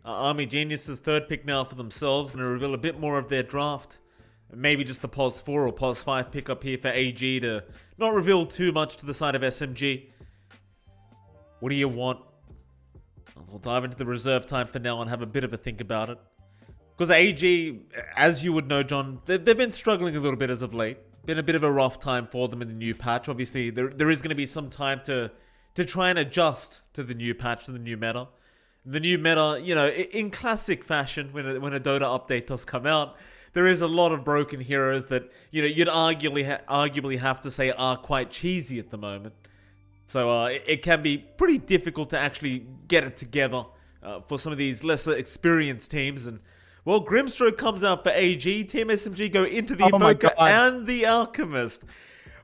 Army Genius's third pick now for themselves. Going to reveal a bit more of their draft. Maybe just the POS 4 or POS 5 pickup here for AG to not reveal too much to the side of SMG. What do you want? We'll dive into the reserve time for now and have a bit of a think about it. Because AG, as you would know, John, they've been struggling a little bit as of late. Been a bit of a rough time for them in the new patch. Obviously, there is going to be some time to try and adjust to the new patch, to the new meta. The new meta, you know, in classic fashion, when a Dota update does come out, there is a lot of broken heroes that, you know, you'd arguably have to say are quite cheesy at the moment. So it can be pretty difficult to actually get it together for some of these lesser experienced teams. And, well, Grimstroke comes out for AG. Team SMG go into the Invoker and the Alchemist.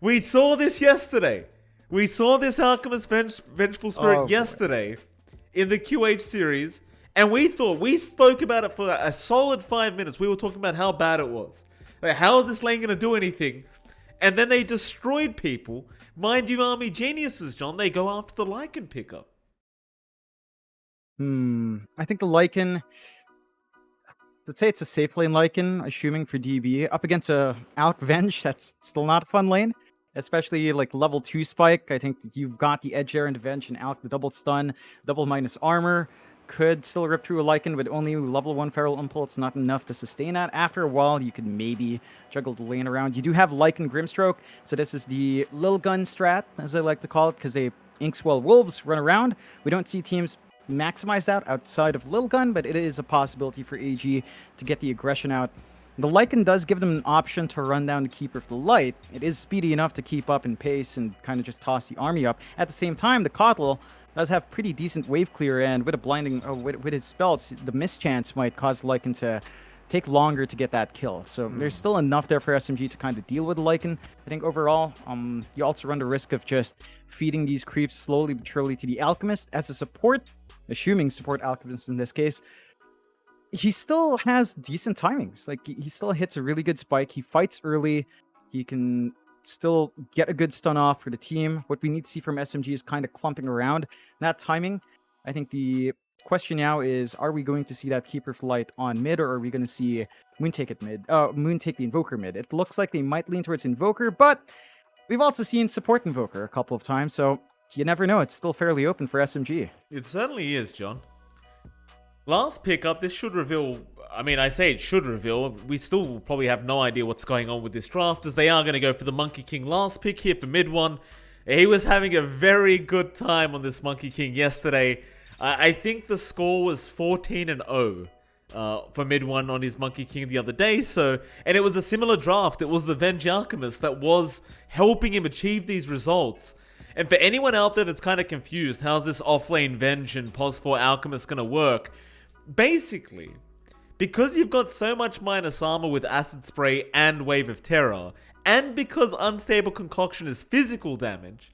We saw this yesterday. We saw this Alchemist Vengeful Spirit yesterday in the QH series. And we spoke about it for a solid 5 minutes. We were talking about how bad it was. Like, how is this lane going to do anything? And then they destroyed people. Mind you, Army Geniuses, John, they go after the Lycan pickup. I think the Lycan... Let's say it's a safe lane Lycan, assuming for DB. Up against a Alch Venge, that's still not a fun lane. Especially like level 2 spike. I think you've got the edge there in the Venge and Alch, the double stun, double minus armor. Could still rip through a Lycan with only level 1 Feral Impulse. Not enough to sustain that. After a while, you could maybe juggle the lane around. You do have Lycan Grimstroke, so this is the Lil Gun strat, as I like to call it, because they Inkswell Wolves run around. We don't see teams maximize that outside of Lil Gun, but it is a possibility for AG to get the aggression out. The Lycan does give them an option to run down the Keeper of the Light. It is speedy enough to keep up in pace and kind of just toss the army up. At the same time, the Kotl does have pretty decent wave clear, and with a blinding, with his spells, the mischance might cause the Lycan to take longer to get that kill. So there's still enough there for SMG to kind of deal with the Lycan. I think overall, you also run the risk of just feeding these creeps slowly but surely to the Alchemist. As a support, assuming support Alchemist in this case, he still has decent timings. Like, he still hits a really good spike. He fights early. He can still get a good stun off for the team. What we need to see from SMG is kind of clumping around that timing. I think the question now is, are we going to see that Keeper of Light on mid, or are we going to see Moon take it mid? Moon take the Invoker mid. It looks like they might lean towards Invoker, but we've also seen support Invoker a couple of times, so you never know. It's still fairly open for SMG. It certainly is, John. Last pickup, this should reveal... I mean, I say it should reveal. We still probably have no idea what's going on with this draft, as they are going to go for the Monkey King last pick here for mid one. He was having a very good time on this Monkey King yesterday. I think the score was 14-0 for mid one on his Monkey King the other day. And it was a similar draft. It was the Venge Alchemist that was helping him achieve these results. And for anyone out there that's kind of confused, how's this offlane Venge and POS 4 Alchemist going to work? Basically, because you've got so much minus armor with Acid Spray and Wave of Terror, and because Unstable Concoction is physical damage,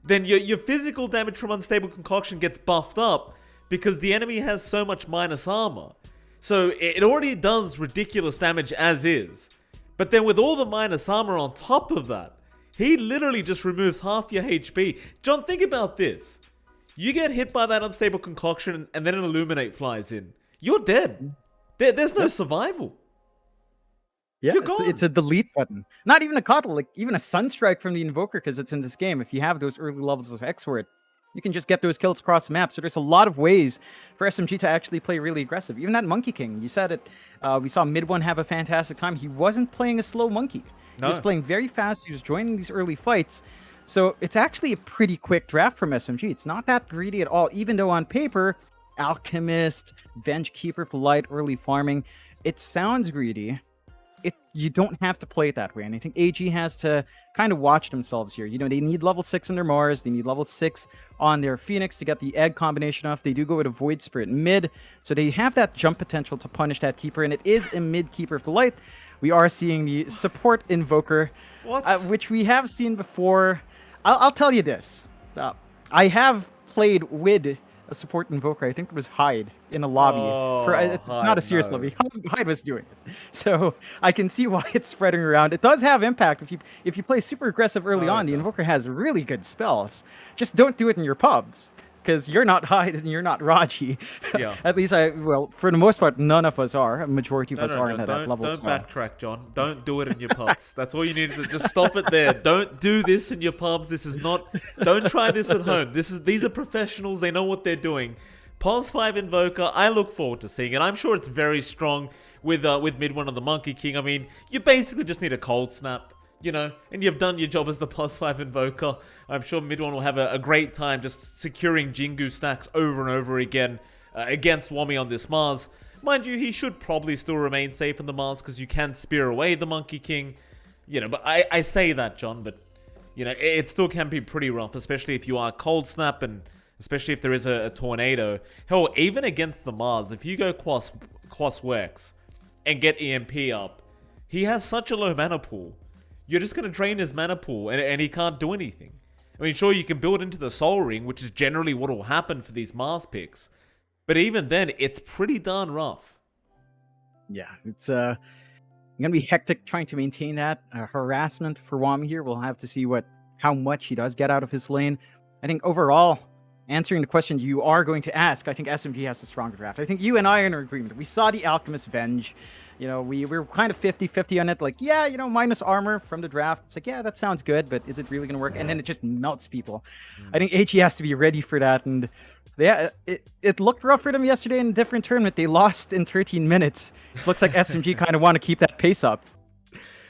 then your physical damage from Unstable Concoction gets buffed up because the enemy has so much minus armor. So it already does ridiculous damage as is. But then with all the minus armor on top of that, he literally just removes half your HP. John, think about this. You get hit by that Unstable Concoction and then an Illuminate flies in. You're dead. There's no survival. Yeah, it's a delete button. Not even a Kotl, like even a Sunstrike from the Invoker, because it's in this game. If you have those early levels of X-Word, you can just get those kills across the map. So there's a lot of ways for SMG to actually play really aggressive. Even that Monkey King, you said it. We saw mid one have a fantastic time. He wasn't playing a slow monkey. No. He was playing very fast. He was joining these early fights. So it's actually a pretty quick draft from SMG. It's not that greedy at all, even though on paper, Alchemist, Venge, Keeper of the Light, early farming, it sounds greedy. You don't have to play it that way. And I think AG has to kind of watch themselves here. You know, they need level 6 on their Mars. They need level 6 on their Phoenix to get the egg combination off. They do go with a Void Spirit mid. So they have that jump potential to punish that Keeper. And it is a mid Keeper of the Light. We are seeing the support Invoker, which we have seen before. I'll tell you this. I have played with a support Invoker. I think it was Hyde in a lobby. It's not a serious lobby. Hyde was doing it. So I can see why it's spreading around. It does have impact. If you play super aggressive early on, the Invoker has really good spells. Just don't do it in your pubs. because you're not Hyde and you're not Raji. Yeah. At least well, for the most part, none of us are. A majority of No, us no, aren't John, at that level. don't So. backtrack, John. Don't do it in your pubs. That's all you need to just stop it there. Don't do this in your pubs. This is not. Don't try this at home. These are professionals. They know what they're doing. Pos 5 Invoker. I look forward to seeing it. I'm sure it's very strong with mid one of the Monkey King. I mean, you basically just need a cold snap. You know, and you've done your job as the Pos 5 Invoker. I'm sure mid one will have a great time just securing Jingu stacks over and over again against Wami on this Mars. Mind you, he should probably still remain safe on the Mars because you can spear away the Monkey King. You know, but I say that, John, but, you know, it still can be pretty rough, especially if you are cold snap and especially if there is a tornado. Hell, even against the Mars, if you go Quas Wex and get EMP up, he has such a low mana pool. You're just going to drain his mana pool, and he can't do anything. I mean, sure, you can build into the Soul Ring, which is generally what will happen for these Mars picks. But even then, it's pretty darn rough. Yeah, it's going to be hectic trying to maintain that. Harassment for Wami here. We'll have to see how much he does get out of his lane. I think overall, answering the question you are going to ask, I think SMG has the stronger draft. I think you and I are in agreement. We saw the Alchemist Venge. You know, we were kind of 50-50 on it. Like, yeah, you know, minus armor from the draft. It's like, yeah, that sounds good, but is it really going to work? And then it just melts people. I think HE has to be ready for that. And yeah, it looked rough for them yesterday in a different tournament. They lost in 13 minutes. Looks like SMG kind of want to keep that pace up.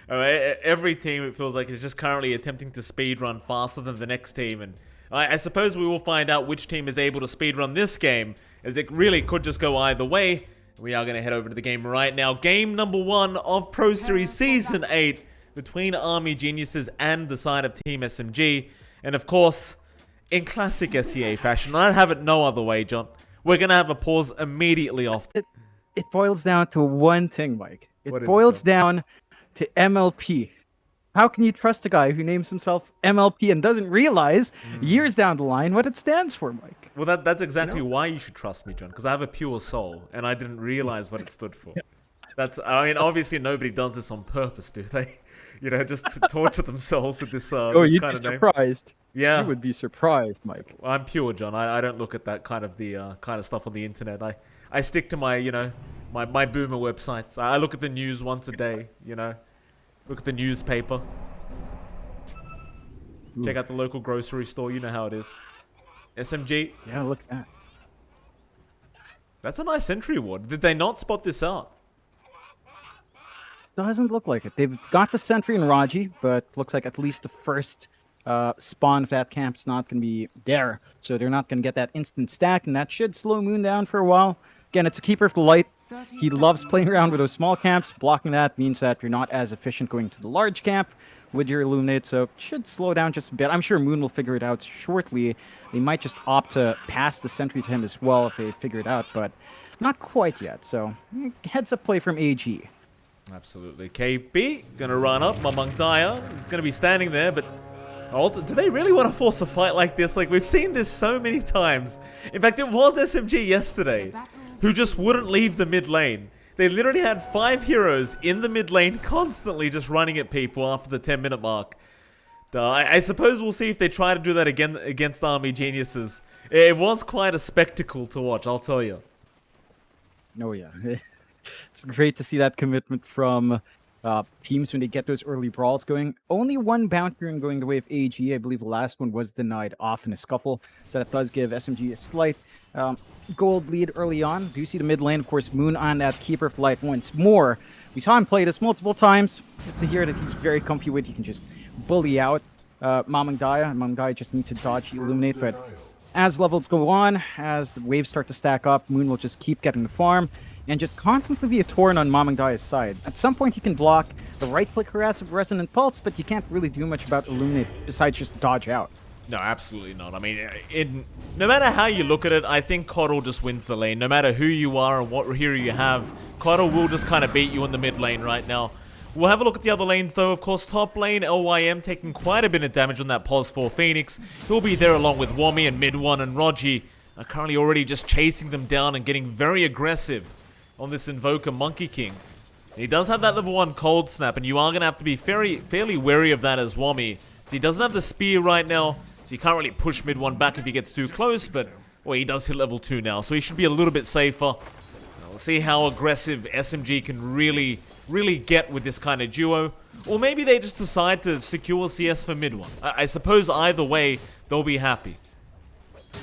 Every team, it feels like, is just currently attempting to speedrun faster than the next team. And I suppose we will find out which team is able to speedrun this game, as it really could just go either way. We are going to head over to the game right now. Game number 1 of Pro Series Season 8 between Army Geniuses and the side of Team SMG. And of course, in classic SEA fashion, I'd have it no other way, John. We're going to have a pause immediately off. It boils down to one thing, Mike. It boils down to MLP. How can you trust a guy who names himself MLP and doesn't realize years down the line what it stands for, Mike? Well, that's exactly why you should trust me, John, because I have a pure soul, and I didn't realize what it stood for. I mean, obviously nobody does this on purpose, do they? You know, just to torture themselves with this, this kind of name. Surprised. Yeah. You would be surprised, Mike. I'm pure, John. I don't look at that kind of stuff on the internet. I stick to my, you know, my boomer websites. I look at the news once a day, you know. Look at the newspaper. Ooh. Check out the local grocery store. You know how it is. SMG. Yeah, look at that. That's a nice entry ward. Did they not spot this out? Doesn't look like it. They've got the sentry in Raji, but looks like at least the first spawn of that camp's not going to be there. So they're not going to get that instant stack, and that should slow Moon down for a while. Again, it's a keeper of the light. He loves playing around with those small camps. Blocking that means that you're not as efficient going to the large camp with your Illuminate, so it should slow down just a bit. I'm sure Moon will figure it out shortly. They might just opt to pass the sentry to him as well if they figure it out, but not quite yet. So heads up play from AG. Absolutely. KB gonna run up. Mamang Daya is gonna be standing there, but do they really want to force a fight like this? Like, we've seen this so many times. In fact, it was SMG yesterday who just wouldn't leave the mid lane. They literally had 5 heroes in the mid lane constantly just running at people after the 10-minute mark. I suppose we'll see if they try to do that again against Army Geniuses. It was quite a spectacle to watch, I'll tell you. Oh, yeah. It's great to see that commitment from teams when they get those early brawls going. Only one bounty rune going the way of AG. I believe the last one was denied off in a scuffle. So that does give SMG a slight gold lead early on. Do you see the mid lane? Of course, Moon on that Keeper of Light once more. We saw him play this multiple times. It's a hero that he's very comfy with. He can just bully out Mamang Daya. Mamang Daya just needs to dodge the Illuminate. But as levels go on, as the waves start to stack up, Moon will just keep getting the farm and just constantly be a torrent on Mamang Daya's side. At some point, he can block the right-click harass of Resonant Pulse, but you can't really do much about Illuminate besides just dodge out. No, absolutely not. I mean, no matter how you look at it, I think Coddle just wins the lane. No matter who you are and what hero you have, Coddle will just kind of beat you in the mid lane right now. We'll have a look at the other lanes, though. Of course, top lane, LYM taking quite a bit of damage on that Pos 4 Phoenix. He'll be there along with Wami and mid 1, and Rogi are currently already just chasing them down and getting very aggressive on this Invoker Monkey King. He does have that level 1 Cold Snap, and you are going to have to be fairly wary of that as Wami. So he doesn't have the spear right now, so you can't really push mid 1 back if he gets too close, but Well, he does hit level 2 now, so he should be a little bit safer. Now, we'll see how aggressive SMG can really get with this kind of duo. Or maybe they just decide to secure CS for mid one. I suppose either way, they'll be happy.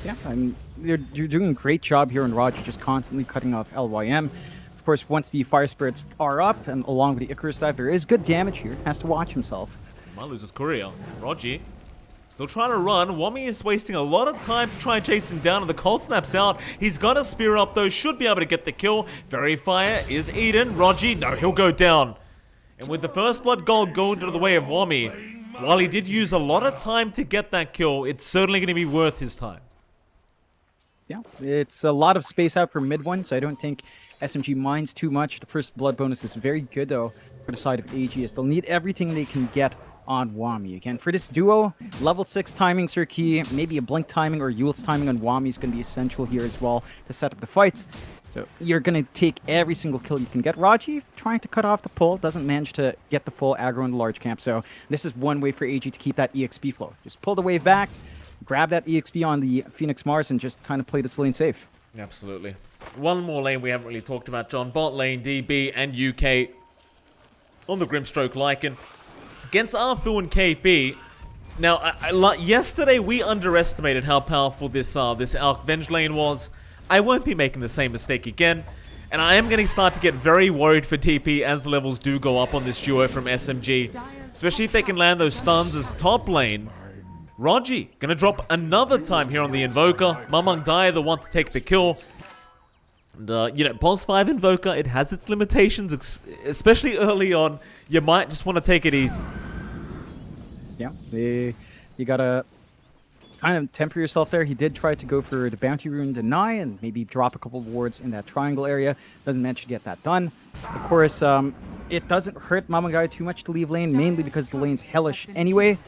Yeah, I mean, you're doing a great job here in Roger, just constantly cutting off LYM. Of course, once the Fire Spirits are up, and along with the Icarus Dive, there is good damage here. Has to watch himself. Might lose his courier. Roger still trying to run. Wami is wasting a lot of time to try and chase him down, and the Cold snaps out. He's got a spear up, though. Should be able to get the kill. Verifier is Eden. Roger, no, he'll go down. And with the first blood gold going to the way of Wami, while he did use a lot of time to get that kill, it's certainly going to be worth his time. Yeah, it's a lot of space out for mid one, so I don't think SMG minds too much. The first blood bonus is very good, though, for the side of AG, as they'll need everything they can get on Wami. Again, for this duo, level 6 timings are key. Maybe a blink timing or Yule's timing on Wami is going to be essential here as well to set up the fights. So you're going to take every single kill you can get. Raji trying to cut off the pull, doesn't manage to get the full aggro in the large camp. So this is one way for AG to keep that EXP flow. Just pull the wave back, grab that EXP on the Phoenix Mars, and just kind of play this lane safe. Absolutely. One more lane we haven't really talked about, John. Bot lane, DB, and UK on the Grimstroke Lycan against Arfu and KP. Now, yesterday we underestimated how powerful this Alk Venge lane was. I won't be making the same mistake again, and I am going to start to get very worried for TP as the levels do go up on this duo from SMG, especially if they can land those stuns as top lane. Raji going to drop another time here on the Invoker. Mamang Dai the one to take the kill. And, you know, Pulse 5 Invoker, it has its limitations, especially early on. You might just want to take it easy. Yeah, you gotta kind of temper yourself there. He did try to go for the Bounty Rune Deny and maybe drop a couple of wards in that triangle area. Doesn't manage to get that done. Of course, it doesn't hurt Mamangai too much to leave lane, mainly because the lane's hellish anyway.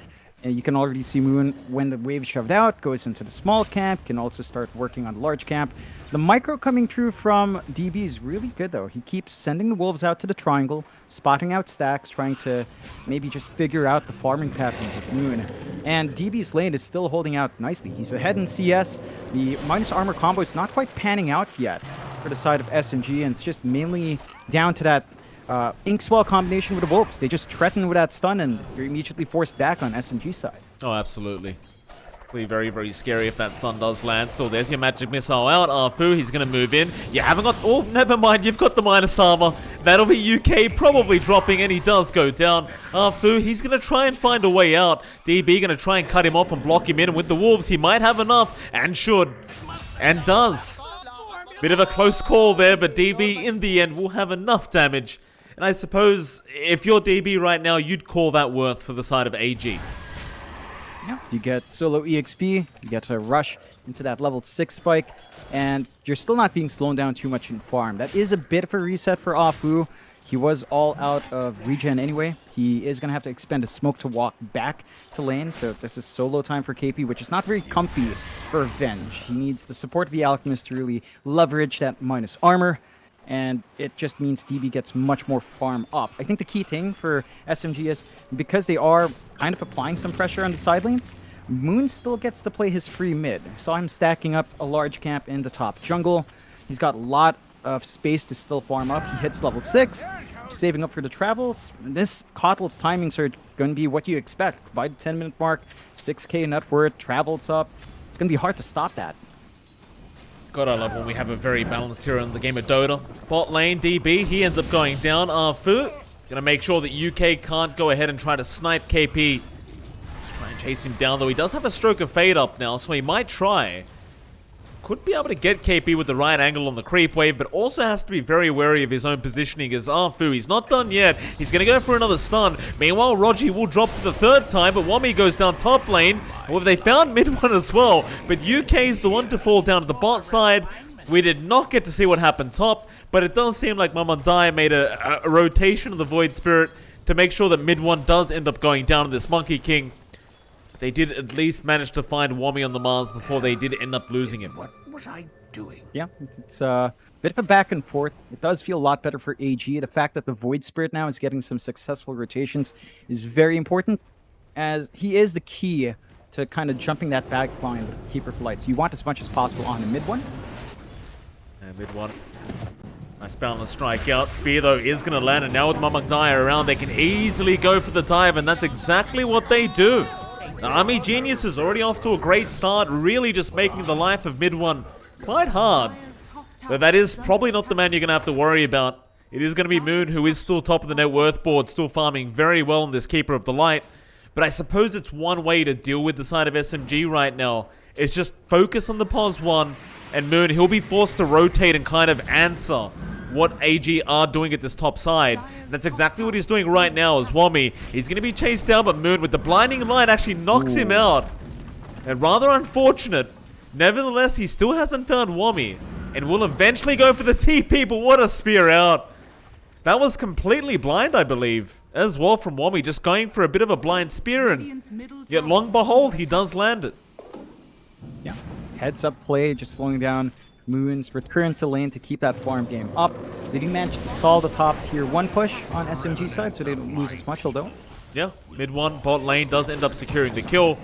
And you can already see Moon, when the wave is shoved out, goes into the small camp, can also start working on the large camp. The micro coming through from DB is really good, though. He keeps sending the wolves out to the triangle, spotting out stacks, trying to maybe just figure out the farming patterns of Moon. And DB's lane is still holding out nicely. He's ahead in CS. The minus armor combo is not quite panning out yet for the side of SMG, and it's just mainly down to that Inkswell combination with the wolves. They just threaten with that stun, and you're immediately forced back on SMG side. Oh, absolutely. Be very, very scary if that stun does land. Still, there's your magic missile out. Arfu, he's going to move in. You haven't got... Oh, never mind. You've got the minus armor. That'll be UK probably dropping, and he does go down. Arfu, he's going to try and find a way out. DB going to try and cut him off and block him in. And with the wolves, he might have enough, and should. And does. Bit of a close call there, but DB, in the end, will have enough damage. And I suppose, if you're DB right now, you'd call that worth for the side of AG. Yeah, you get solo EXP, you get to rush into that level 6 spike, and you're still not being slowed down too much in farm. That is a bit of a reset for Afu. He was all out of regen anyway. He is going to have to expend a smoke to walk back to lane, so this is solo time for KP, which is not very comfy for Venge. He needs the support of the Alchemist to really leverage that minus armor, and it just means DB gets much more farm up. I think the key thing for SMG is, because they are kind of applying some pressure on the side lanes, Moon still gets to play his free mid. Saw him stacking up a large camp in the top jungle. He's got a lot of space to still farm up. He hits level 6, saving up for the travels. This Kotl's timings are going to be what you expect. By the 10-minute mark, 6k net worth, travels up. It's going to be hard to stop that. Gotta love when we have a very balanced hero in the game of Dota. Bot lane, DB, he ends up going down. Arfu, gonna make sure that UK can't go ahead and try to snipe KP. Just try and chase him down, though he does have a stroke of fade up now, so he might try. Could be able to get KP with the right angle on the creep wave, but also has to be very wary of his own positioning as Arfu. He's not done yet. He's going to go for another stun. Meanwhile, Rogi will drop for the 3rd time, but Wami goes down top lane. However, they found mid one as well, but UK is the one to fall down to the bot side. We did not get to see what happened top, but it does seem like Mamandai made a rotation of the Void Spirit to make sure that mid one does end up going down to this Monkey King. They did at least manage to find Wami on the Mars before they did end up losing him. What was I doing? Yeah, it's a bit of a back and forth. It does feel a lot better for AG. The fact that the Void Spirit now is getting some successful rotations is very important, as he is the key to kind of jumping that back line with Keeper for Light. So you want as much as possible on the mid one. And mid one. Nice balanced strike out. Spear, though, is going to land. And now with Mamangdaya around, they can easily go for the dive. And that's exactly what they do. The Army Genius is already off to a great start. Really just making the life of mid one quite hard. But that is probably not the man you're going to have to worry about. It is going to be Moon, who is still top of the net worth board. Still farming very well in this Keeper of the Light. But I suppose it's one way to deal with the side of SMG right now. Is just focus on the pos 1. And Moon, he'll be forced to rotate and kind of answer what AG are doing at this top side. And that's exactly what he's doing right now as Wommy. He's going to be chased down, but Moon with the blinding light actually knocks him out. And rather unfortunate. Nevertheless, he still hasn't found Wommy. And will eventually go for the TP, but what a spear out. That was completely blind, I believe. As well from Wommy, just going for a bit of a blind spear. And yet, long behold, he does land it. Yeah. Heads up play, just slowing down Moon's return to lane to keep that farm game up. They do manage to stall the top tier 1 push on SMG side, so they don't lose as much, although. Yeah, mid 1, bot lane does end up securing the kill.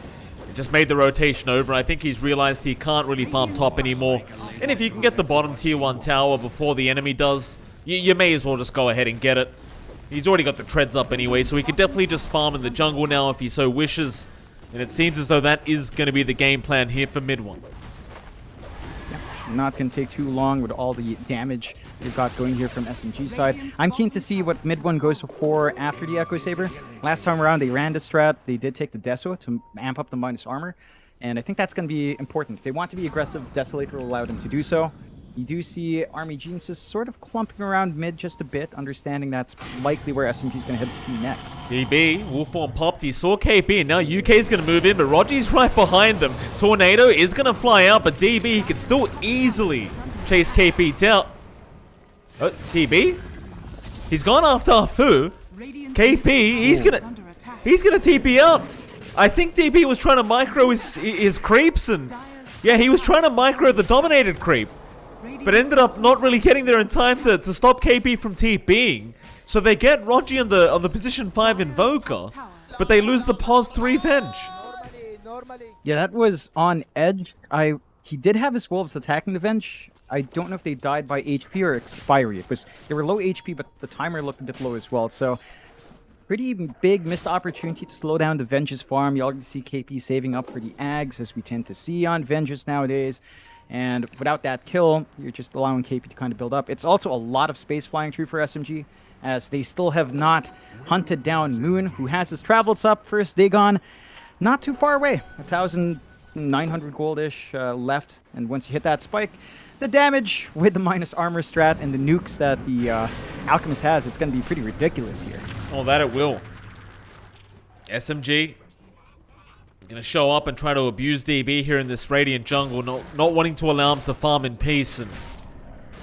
It just made the rotation over. I think he's realized he can't really farm top anymore. And if you can get the bottom tier 1 tower before the enemy does, you may as well just go ahead and get it. He's already got the treads up anyway, so he could definitely just farm in the jungle now if he so wishes. And it seems as though that is going to be the game plan here for mid 1. Not going to take too long with all the damage they've got going here from SMG side. I'm keen to see what mid 1 goes for after the Echo Saber. Last time around, they ran the strat. They did take the Deso to amp up the minus armor. And I think that's going to be important. If they want to be aggressive, Desolator will allow them to do so. You do see Army Geniuses sort of clumping around mid just a bit, understanding that's likely where SMG is going to head to next. DB, Wolfform popped, he saw KP, and now UK is going to move in, but Rogi's right behind them. Tornado is going to fly out, but DB, he can still easily chase KP down. DB? He's gone after Afu. KP, he's going to TP out. I think DB was trying to micro his creeps, and yeah, he was trying to micro the dominated creep. But ended up not really getting there in time to stop KP from TPing. So they get Rogi on the position 5 Invoker, but they lose the pos 3 Venge. Yeah, that was on edge. He did have his wolves attacking the Venge. I don't know if they died by HP or expiry. They were low HP, but the timer looked a bit low as well. So pretty big missed opportunity to slow down the Venge's farm. You already see KP saving up for the Ags, as we tend to see on Venges nowadays. And without that kill, you're just allowing KP to kind of build up. It's also a lot of space flying through for SMG, as they still have not hunted down Moon, who has his travels up. First Dagon, not too far away. 1,900 gold-ish left. And once you hit that spike, the damage with the minus armor strat and the nukes that the Alchemist has, it's going to be pretty ridiculous here. Oh, that it will. SMG going to show up and try to abuse DB here in this Radiant jungle, not wanting to allow him to farm in peace. And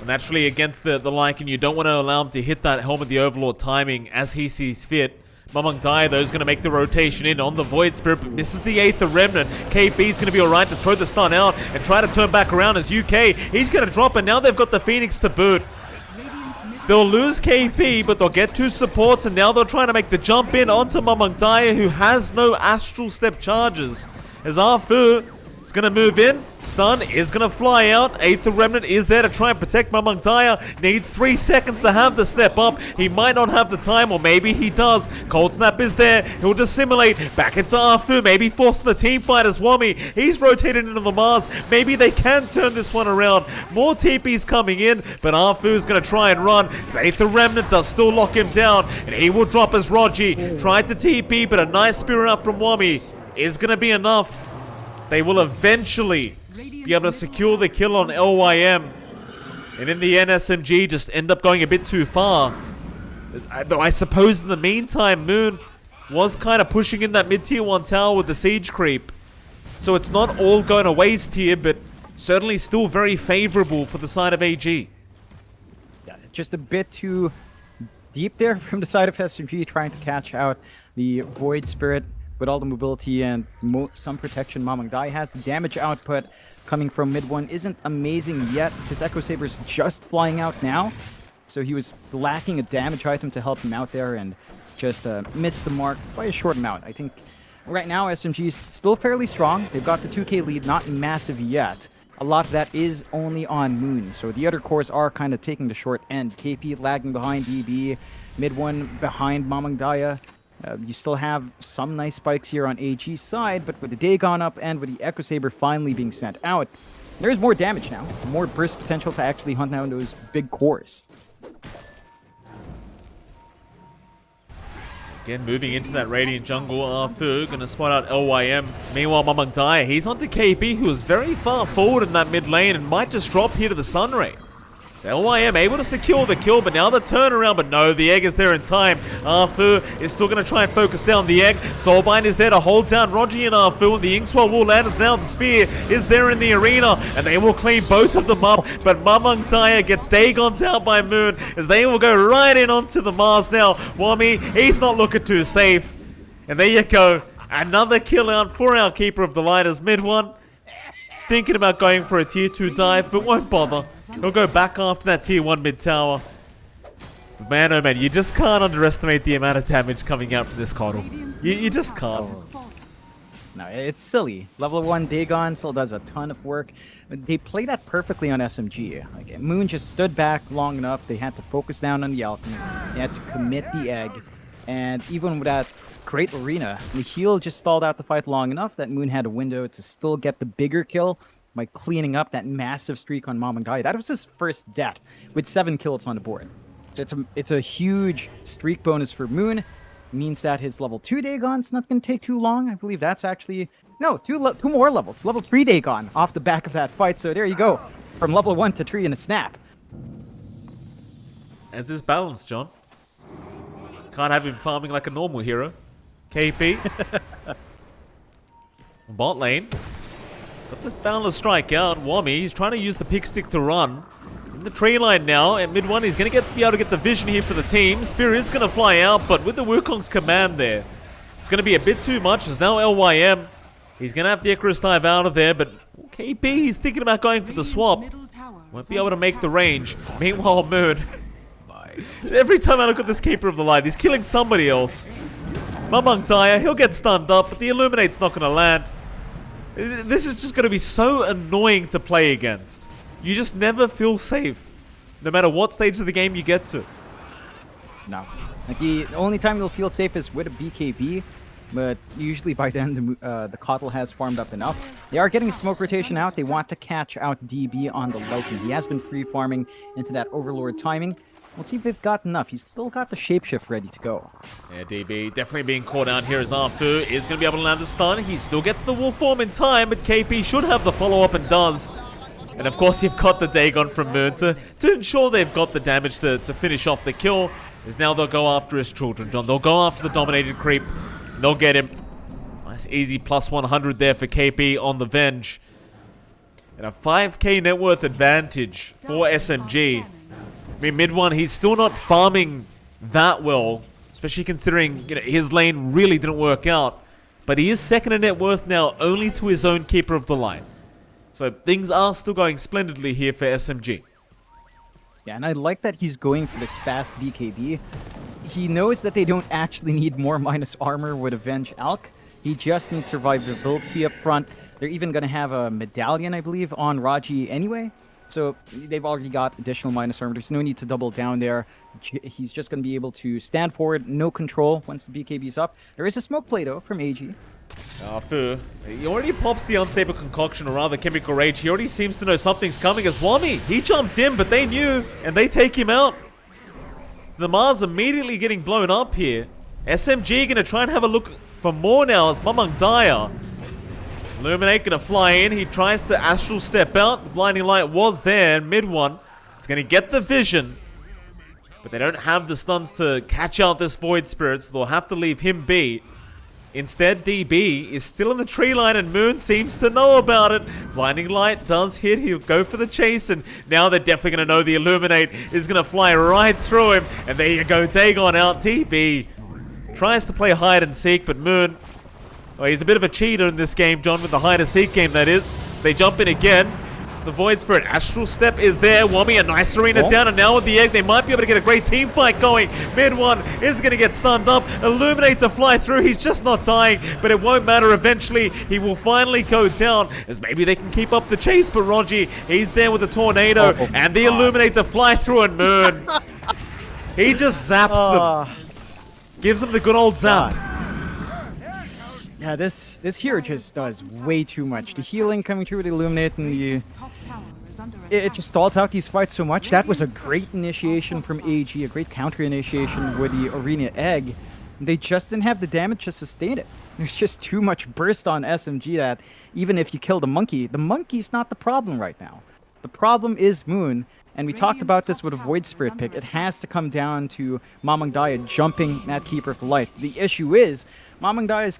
naturally against the Lycan, you don't want to allow him to hit that Helm of the Overlord timing as he sees fit. Mamangdaya, though, is going to make the rotation in on the Void Spirit, but misses the Aether Remnant. KP's going to be alright to throw the stun out and try to turn back around as UK. He's going to drop, and now they've got the Phoenix to boot. They'll lose KP, but they'll get 2 supports, and now they're trying to make the jump in onto Mamangdaya, who has no Astral Step charges. As Afu is going to move in, stun is going to fly out. Aether Remnant is there to try and protect Mamangdaya. Needs 3 seconds to have the step up. He might not have the time, or maybe he does. Cold Snap is there. He'll dissimulate. Back into Afu, maybe forcing the team fight as Wommy. He's rotated into the Mars. Maybe they can turn this one around. More TP's coming in, but Afu's going to try and run. Aether Remnant does still lock him down, and he will drop as Rogi. Tried to TP, but a nice spear up from Wommy is going to be enough. They will eventually be able to secure the kill on LYM. And in the end, SMG just end up going a bit too far. Though I suppose in the meantime, Moon was kind of pushing in that mid-tier 1 tower with the siege creep. So it's not all going to waste here, but certainly still very favorable for the side of AG. Yeah, just a bit too deep there from the side of SMG, trying to catch out the Void Spirit. With all the mobility and some protection Mamangdaya has, the damage output coming from mid 1 isn't amazing yet. His Echo Saber's just flying out now, so he was lacking a damage item to help him out there and just missed the mark by a short amount. I think Right now, SMG's still fairly strong. They've got the 2K lead, not massive yet. A lot of that is only on Moon, so the other cores are kind of taking the short end. KP lagging behind DB, mid one behind Mamang Daya. You still have some nice spikes here on AG's side, but with the Dagon up and with the Echo Saber finally being sent out, there's more damage now, more burst potential to actually hunt down those big cores. Again, moving into that Radiant jungle, Arfu gonna spot out LYM. Meanwhile, Mamang Daya, he's onto KP, who is very far forward in that mid lane and might just drop here to the Sunray. So LYM able to secure the kill, but now the turnaround, but no, the egg is there in time. Arfu is still gonna try and focus down the egg. Soulbind is there to hold down Rogi and Arfu, and the Inkswell will land as now the spear is there in the arena, and they will clean both of them up, but Mamang Daya gets Dagoned out by Moon, as they will go right in onto the Mars now. Wami, he's not looking too safe. And there you go, another kill out for our Keeper of the Light as mid one. Thinking about going for a tier 2 dive, but won't bother. He'll go back after that tier 1 mid tower. But man, oh man, you just can't underestimate the amount of damage coming out from this Coddle. You just can't. No, it's silly. Level 1 Dagon still does a ton of work. They played that perfectly on SMG. Like, Moon just stood back long enough. They had to focus down on the Alchemist. They had to commit the egg. And even with that great arena, the heal just stalled out the fight long enough that Moon had a window to still get the bigger kill by cleaning up that massive streak on Mamang Daya. That was his first death with 7 kills on the board. So it's a huge streak bonus for Moon. It means that his level 2 Dagon's not going to take too long. I believe that's actually... No, two more levels. Level 3 Dagon off the back of that fight. So there you go. From level 1 to 3 in a snap. As is balance, John. Can't have him farming like a normal hero. KP. Bot lane. Got this Boundless Strike out. Wami, he's trying to use the pick stick to run. In the tree line now, at mid one, he's going to be able to get the vision here for the team. Spear is going to fly out, but with the Wukong's command there, it's going to be a bit too much. As now LYM, he's going to have the Icarus dive out of there, but KP, he's thinking about going for the swap. Won't be able to make the range. Meanwhile, Moon. Every time I look at this Keeper of the Light, he's killing somebody else. Mamang Daya, he'll get stunned up, but the Illuminate's not going to land. This is just going to be so annoying to play against. You just never feel safe, no matter what stage of the game you get to. No. Like the only time you'll feel safe is with a BKB, but usually by then the Coddle has farmed up enough. They are getting smoke rotation out. They want to catch out DB on the Lycan. He has been free farming into that Overlord timing. Let's see if they've got enough. He's still got the shapeshift ready to go. Yeah, DB definitely being caught out here as Arfu is going to be able to land the stun. He still gets the wolf form in time, but KP should have the follow-up and does. And of course you've got the Dagon from Moon to ensure they've got the damage to finish off the kill. Is now they'll go after his children, John. They'll go after the dominated creep. They'll get him. Nice easy plus 100 there for KP on the Venge. And a 5k net worth advantage for SMG. I mean, mid one, he's still not farming that well, especially considering his lane really didn't work out. But he is second in net worth now, only to his own Keeper of the Light. So things are still going splendidly here for SMG. Yeah, and I like that he's going for this fast BKB. He knows that they don't actually need more minus armor with Avenge Alk. He just needs survivability up front. They're even going to have a medallion, I believe, on Raji anyway. So they've already got additional minus armor. There's no need to double down there. He's just going to be able to stand forward, no control once the BKB's up. There is a smoke play, though, from AG. Fu, he already pops the Unstable Concoction, or rather Chemical Rage. He already seems to know something's coming as Wami. He jumped in, but they knew, and they take him out. The Mars immediately getting blown up here. SMG going to try and have a look for more now as Mamang Daya. Illuminate gonna fly in. He tries to astral step out. The blinding light was there. Mid one. He's gonna get the vision. But they don't have the stuns to catch out this Void Spirit, so they'll have to leave him be. Instead, DB is still in the tree line and Moon seems to know about it. Blinding light does hit. He'll go for the chase, and now they're definitely gonna know the Illuminate is gonna fly right through him. And there you go, Dagon out. DB tries to play hide and seek, but Moon, well, he's a bit of a cheater in this game, John, with the hide and seek game, that is. They jump in again. The Void Spirit Astral Step is there. Wami, a nice arena down, and now with the egg, they might be able to get a great team fight going. Mid one is going to get stunned up. Illuminate to fly through. He's just not dying, but it won't matter. Eventually, he will finally go down, as maybe they can keep up the chase. But Rogi, he's there with the Tornado, and the Illuminate to fly through, and Moon. He just zaps them. Gives them the good old zap. Yeah, this hero just does way too much. The healing coming through with the Illuminate and the... It just stalls out these fights so much. That was a great initiation from AG, a great counter initiation with the Arena Egg. They just didn't have the damage to sustain it. There's just too much burst on SMG that even if you kill the monkey's not the problem right now. The problem is Moon. And we talked about this with a Void Spirit pick. It has to come down to Mamangdaya jumping that Keeper of the Light. The issue is, Mamangdaya's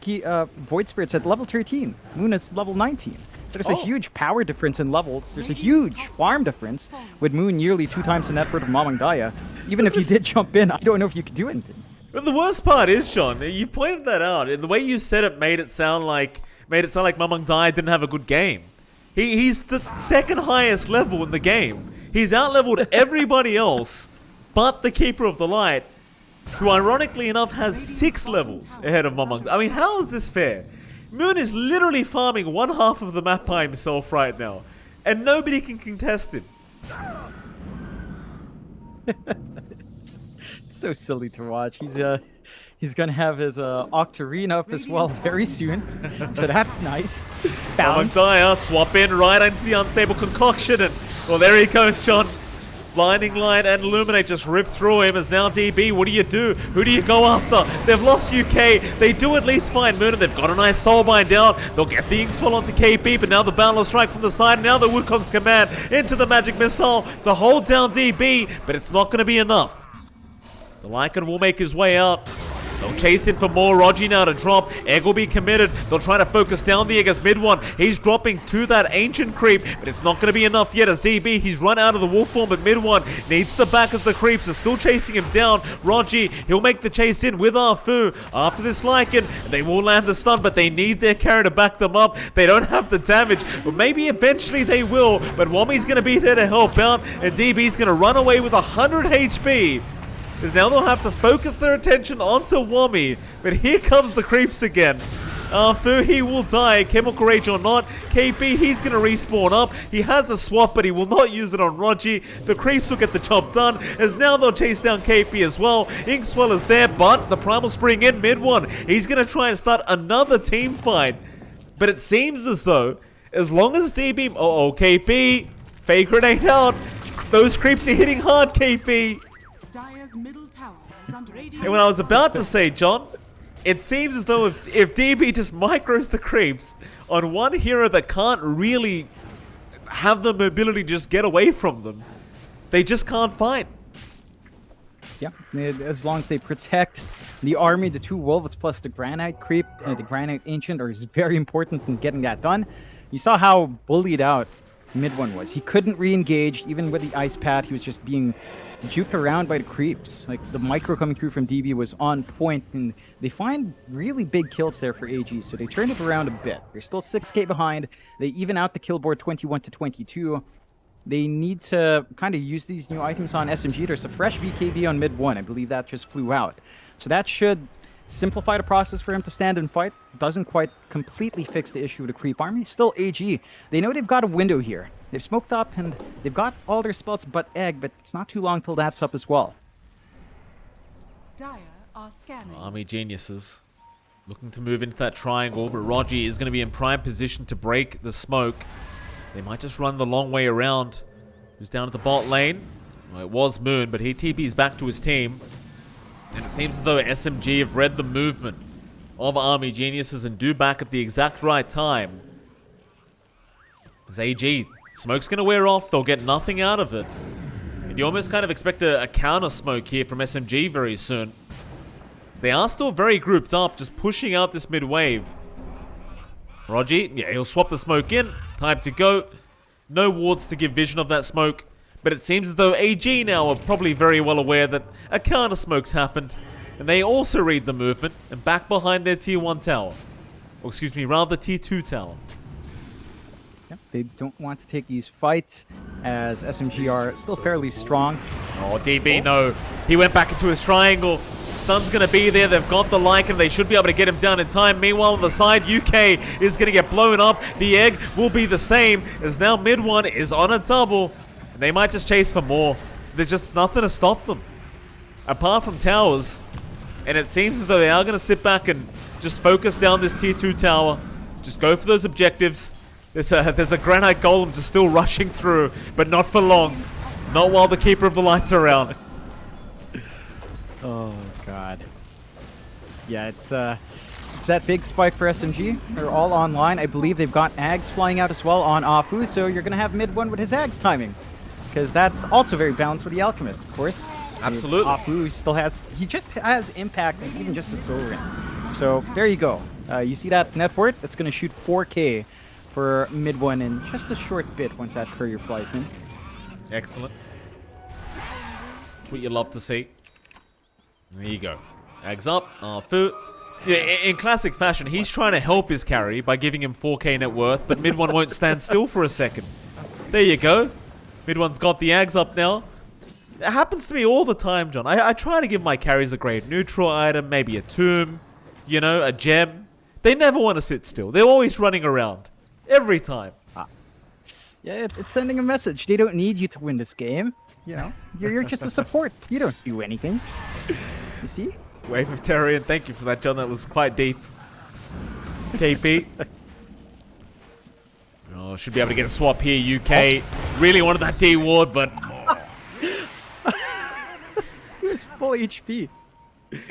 Void Spirit's at level 13. Moon is level 19. So there's a huge power difference in levels. There's a huge farm difference, with Moon nearly 2 times the net worth of Mamangdaya. Even if you did jump in, I don't know if you could do anything. But the worst part is, Sean, you pointed that out. And the way you said it made it sound like Mamangdaya didn't have a good game. He's the second highest level in the game. He's out-leveled everybody else but the Keeper of the Light, who ironically enough has 6 levels ahead of Mamang. I mean, how is this fair? Moon is literally farming one half of the map by himself right now, and nobody can contest him. It's so silly to watch. He's gonna have his Octarine up as well very soon, so that's nice. Mamangdaya swap in right into the unstable concoction, and well, there he goes, John. Blinding Light and Illuminate just ripped through him. As now DB, what do you do? Who do you go after? They've lost UK. They do at least find Moon, and they've got a nice Soulbind down. They'll get the Ink Swell onto KP, but now the Boundless Strike from the side. Now the Wukong's Command into the Magic Missile to hold down DB, but it's not going to be enough. The Lycan will make his way out. They'll chase in for more. Rogi now to drop. Egg will be committed. They'll try to focus down the Egg as mid one. He's dropping to that Ancient Creep, but it's not going to be enough yet as DB. He's run out of the wolf form, but mid one needs to back as the Creeps are still chasing him down. Rogi, he'll make the chase in with Arfu. After this Lycan, they will land the stun, but they need their carry to back them up. They don't have the damage, but maybe eventually they will. But Wami's going to be there to help out, and DB's going to run away with 100 HP. Because now they'll have to focus their attention onto Wami. But here comes the Creeps again. Fu, he will die, Chemical Rage or not. KP, he's going to respawn up. He has a swap, but he will not use it on Rogi. The Creeps will get the job done, as now they'll chase down KP as well. Inkswell is there, but the Primal Spring in mid one. He's going to try and start another team fight. But it seems as though, as long as DB... KP, fake grenade out. Those Creeps are hitting hard, KP. Middle tower is under attack. And when I was about to say, John, it seems as though if DB just micros the Creeps on one hero that can't really have the mobility to just get away from them, they just can't fight. Yeah, as long as they protect the army, the 2 Wolves plus the Granite Creep, the Granite Ancient is very important in getting that done. You saw how bullied out mid one was. He couldn't re-engage, even with the Ice Pad. He was just being juked around by the Creeps. Like, the micro coming through from DB was on point, and they find really big kills there for AG, so they turned it around a bit. They're still 6k behind. They even out the kill board 21 to 22. They need to kind of use these new items on SMG. There's a fresh BKB on mid 1. I believe that just flew out. So that should simplify the process for him to stand and fight. Doesn't quite completely fix the issue with the Creep army. Still AG. They know they've got a window here. They've smoked up and they've got all their spells but Egg, but it's not too long till that's up as well. Dire are scanning. Army geniuses looking to move into that triangle, but Rogi is going to be in prime position to break the smoke. They might just run the long way around. Who's down at the bot lane? Well, it was Moon, but he TP's back to his team. And it seems as though SMG have read the movement of Army Geniuses and do back at the exact right time. As AG, smoke's going to wear off, they'll get nothing out of it. And you almost kind of expect a counter smoke here from SMG very soon. They are still very grouped up, just pushing out this mid wave. Rogi, yeah, he'll swap the smoke in. Time to go. No wards to give vision of that smoke. But it seems as though AG now are probably very well aware that a counter smoke's happened. And they also read the movement and back behind their tier 1 tower. Or excuse me, rather tier 2 tower. Yeah. They don't want to take these fights, as SMG are still fairly strong. Oh, DB, no. He went back into his triangle. Stun's going to be there. They've got the Lycan. They should be able to get him down in time. Meanwhile, on the side, UK is going to get blown up. The egg will be the same, as now mid one is on a double. And they might just chase for more. There's just nothing to stop them, apart from towers. And it seems as though they are going to sit back and just focus down this tier 2 tower. Just go for those objectives. There's a granite golem just still rushing through, but not for long. Not while the Keeper of the Light's around. Oh god. Yeah, it's that big spike for SMG. They're all online. I believe they've got Ags flying out as well on Afu, so you're gonna have mid one with his Ags timing. Because that's also very balanced with the Alchemist, of course. Absolutely. Afu still he just has impact and even just a soul ring. So there you go. You see that net worth? That's gonna shoot 4k for mid one in just a short bit once that courier flies in. Excellent. That's what you love to see. There you go. Ags up. Afu. Yeah, in classic fashion, he's trying to help his carry by giving him 4k net worth, but mid one won't stand still for a second. There you go. Mid one's got the Ags up now. It happens to me all the time, John. I try to give my carries a grade neutral item, maybe a tomb, you know, a gem. They never want to sit still. They're always running around. Every time. Yeah, it's sending a message. They don't need you to win this game. You know, you're just a support. You don't do anything. You see? Wave of Terror, and thank you for that, John. That was quite deep. KP. Oh, should be able to get a swap here, UK. Really wanted that D ward, but... He was full HP.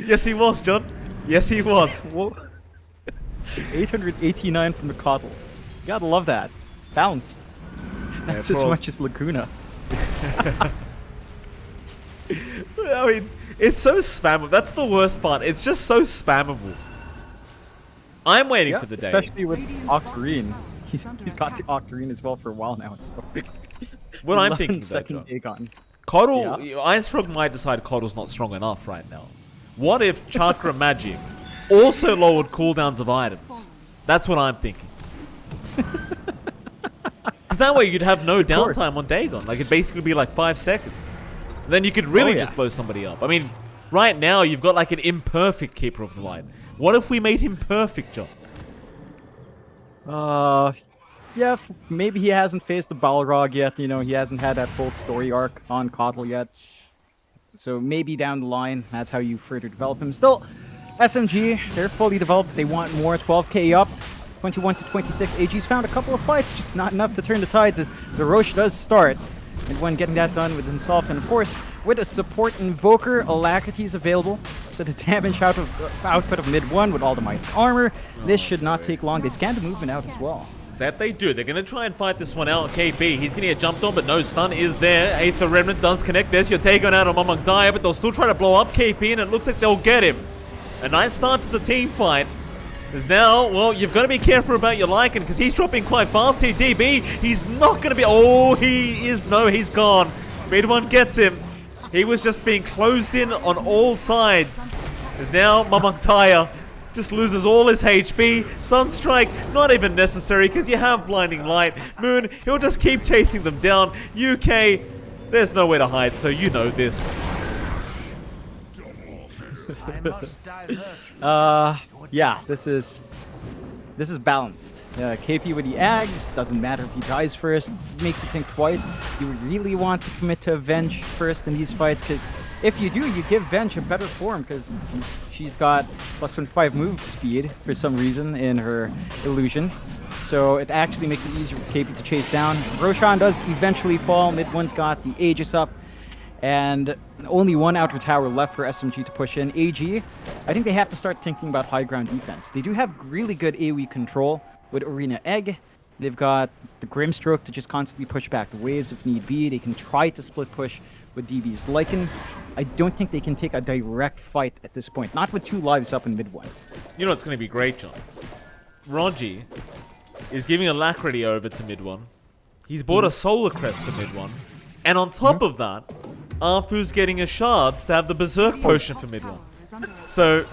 Yes, he was, John. Yes, he was. Whoa. 889 from the Coddle. You gotta love that. Bounced. That's as much as Laguna. I mean, it's so spammable. That's the worst part. It's just so spammable. I'm waiting for the day. Especially with Octarine. He's got the Octarine as well for a while now. So. What I'm thinking though, John. Aegon. Coddle, Ice Frog might decide Coddle's not strong enough right now. What if Chakra Magic also lowered cooldowns of items? That's what I'm thinking. Because that way you'd have no downtime on Dagon. Like, it'd basically be like 5 seconds. Then you could really just blow somebody up. I mean, right now you've got like an imperfect Keeper of the Light. What if we made him perfect, John? Yeah, maybe he hasn't faced the Balrog yet. You know, he hasn't had that full story arc on Coddle yet. So maybe down the line, that's how you further develop him. Still, SMG, they're fully developed. They want more. 12k up, 21 to 26. AG's found a couple of fights, just not enough to turn the tides as the Roche does start. And when getting that done with himself, and of course, with a support Invoker, Alacrity is available. So the damage output of mid one with all the Mice armor, this should not take long. They scan the movement out as well. That they do. They're going to try and fight this one out. KB, he's going to get jumped on, but no stun is there. Aether Remnant does connect. There's your take on out of Mamang Daya, but they'll still try to blow up KP, and it looks like they'll get him. A nice start to the team fight. Is now, well, you've got to be careful about your Lycan, because he's dropping quite fast here. DB, he's not going to be... Oh, he is... No, he's gone. Mid one gets him. He was just being closed in on all sides. Is now Mamang Daya just loses all his HP. Sunstrike, not even necessary because you have Blinding Light. Moon, he'll just keep chasing them down. UK, there's nowhere to hide, so you know this. Yeah, this is balanced. KP with the Ags, doesn't matter if he dies first, makes you think twice. You really want to commit to Venge first in these fights, because if you do, you give Venge a better form, because she's got +5 move speed for some reason in her illusion. So it actually makes it easier for KP to chase down. Roshan does eventually fall. Mid one's got the Aegis up. And only one outer tower left for SMG to push in. AG, I think they have to start thinking about high ground defense. They do have really good AoE control with Arena Egg. They've got the Grimstroke to just constantly push back the waves if need be. They can try to split push with DB's Lycan. I don't think they can take a direct fight at this point. Not with 2 lives up in mid one. You know what's going to be great, John? Rogi is giving Alacrity over to mid one. He's bought a Solar Crest for mid one. And on top of that, Arfu's getting a Shards to have the Berserk Potion for mid one. So,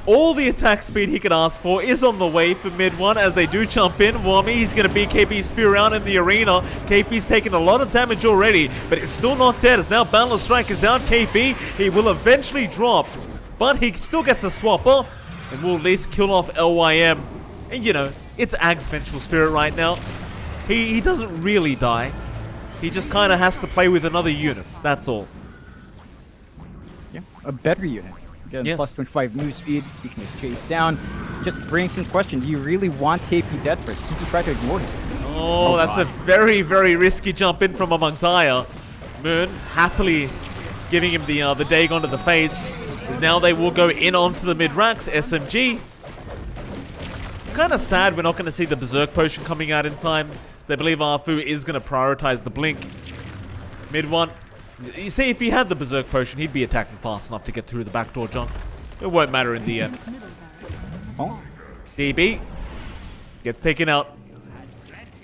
all the attack speed he could ask for is on the way for mid one as they do jump in. Wami, he's going to beat KP's spear around in the arena. KP's taken a lot of damage already, but it's still not dead as now Boundless Strike is out. KP, he will eventually drop, but he still gets a swap off and will at least kill off LYM. And you know, it's Ag's Vengeful Spirit right now. He doesn't really die. He just kind of has to play with another unit, that's all. Yeah, a better unit. Again, Yes. plus 25 move speed, he can just chase down. Just brings into question, do you really want KP dead first? Can you try to ignore him? Oh, that's a very, very risky jump in from among Daya. Moon happily giving him the Dagon to the face. As now they will go in onto the mid-racks. SMG. It's kind of sad we're not going to see the Berserk Potion coming out in time. So I believe Arfu is going to prioritize the Blink. Mid one. You see, if he had the Berserk Potion, he'd be attacking fast enough to get through the backdoor jump. It won't matter in the end. Radiant's middle barracks has Oh. fallen. DB gets taken out.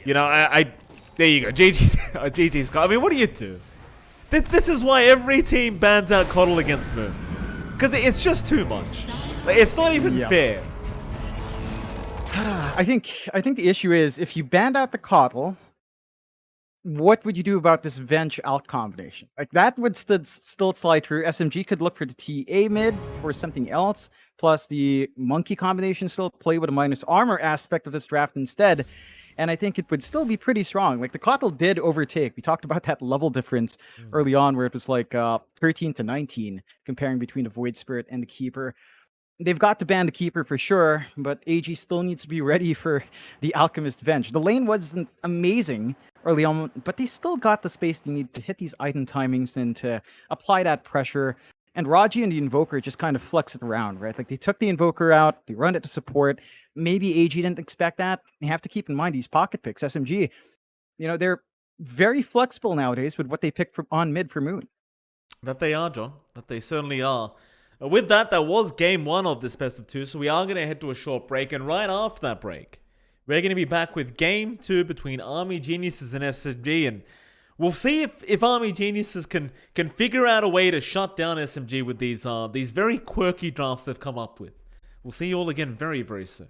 You know, there you go. GG's, GG's. I mean, what do you do? This is why every team bans out Coddle against Moon. Because it's just too much. Like, it's not even fair. I think the issue is, if you banned out the Coddle, what would you do about this Venge alt combination? Like, that would still slide through. SMG could look for the TA mid or something else, plus the Monkey combination still play with a minus armor aspect of this draft instead. And I think it would still be pretty strong. Like, the Coddle did overtake. We talked about that level difference early on, where it was like 13 to 19, comparing between the Void Spirit and the Keeper. They've got to ban the Keeper for sure, but AG still needs to be ready for the Alchemist Venge. The lane wasn't amazing early on, but they still got the space they need to hit these item timings and to apply that pressure. And Raji and the Invoker just kind of flex it around, right? Like, they took the Invoker out, they run it to support. Maybe AG didn't expect that. You have to keep in mind these pocket picks. SMG, you know, they're very flexible nowadays with what they pick on mid for Moon. That they are, John. That they certainly are. With that was game one of this best of two, so we are going to head to a short break, and right after that break, we're going to be back with game two between Army Geniuses and SMG, and we'll see if Army Geniuses can figure out a way to shut down SMG with these very quirky drafts they've come up with. We'll see you all again very, very soon.